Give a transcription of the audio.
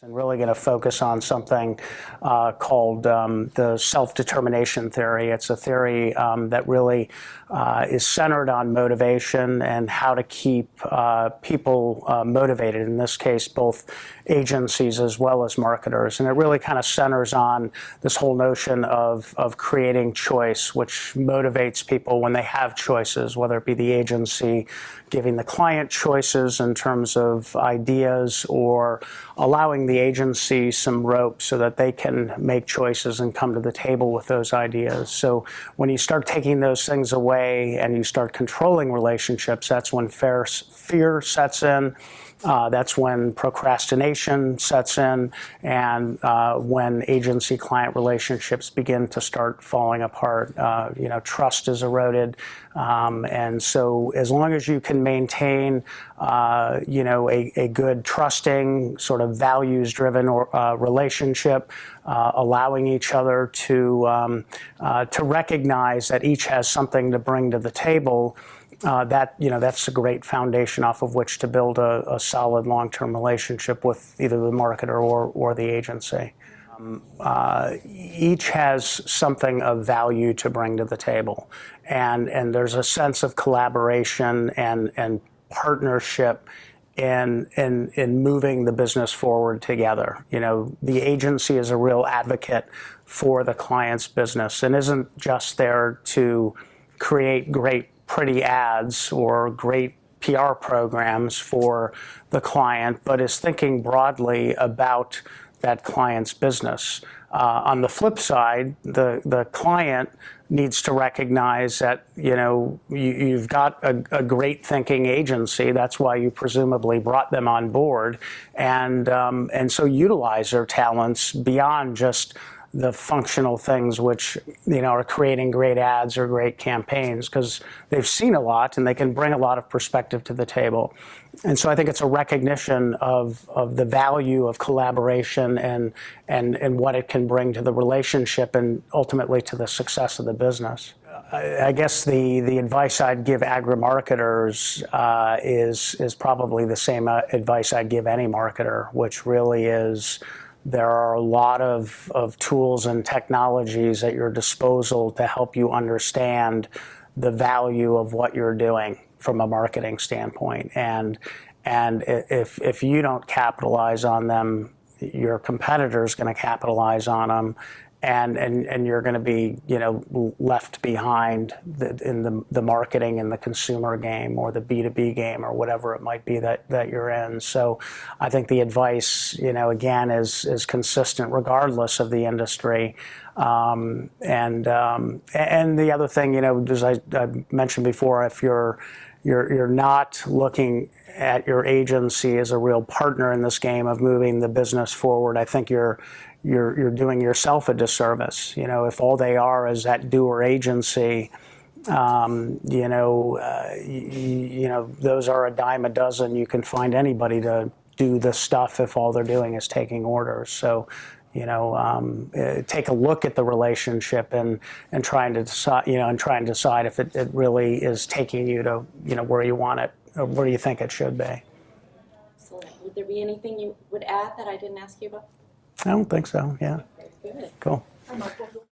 And really going to focus on something called the self-determination theory. It's a theory that really is centered on motivation and how to keep people motivated, in this case both agencies as well as marketers. And it really kind of centers on this whole notion of creating choice, which motivates people when they have choices, whether it be the agency giving the client choices in terms of ideas or allowing the agency some rope so that they can make choices and come to the table with those ideas. So when you start taking those things away and you start controlling relationships, that's when fear sets in. That's when procrastination sets in, and when agency-client relationships begin to start falling apart. Trust is eroded, and so as long as you can maintain, a good, trusting, sort of values-driven relationship, allowing each other to recognize that each has something to bring to the table. That's a great foundation off of which to build a solid long-term relationship with either the marketer or the agency. Each has something of value to bring to the table, and there's a sense of collaboration and partnership in moving the business forward together. The agency is a real advocate for the client's business and isn't just there to create great pretty ads or great PR programs for the client, but is thinking broadly about that client's business. On the flip side, the client needs to recognize that you've got a great thinking agency. That's why you presumably brought them on board, and so utilize their talents beyond just the functional things which are creating great ads or great campaigns, because they've seen a lot and they can bring a lot of perspective to the table. And so I think it's a recognition of the value of collaboration and what it can bring to the relationship and ultimately to the success of the business. I guess the advice I'd give agri-marketers is probably the same advice I'd give any marketer, which really is there are a lot of tools and technologies at your disposal to help you understand the value of what you're doing from a marketing standpoint. And if you don't capitalize on them, your competitor's going to capitalize on them, and you're going to be left behind in the marketing and the consumer game or the B2B game or whatever it might be that you're in. So I think the advice again is consistent regardless of the industry. And the other thing, as I mentioned before, if you're not looking at your agency as a real partner in this game of moving the business forward, I think you're doing yourself a disservice. If all they are is that doer agency, those are a dime a dozen. You can find anybody to do the stuff if all they're doing is taking orders. So, take a look at the relationship and trying to decide if it really is taking you to where you want it, or where you think it should be. So, would there be anything you would add that I didn't ask you about? I don't think so. Yeah. Very good. Cool.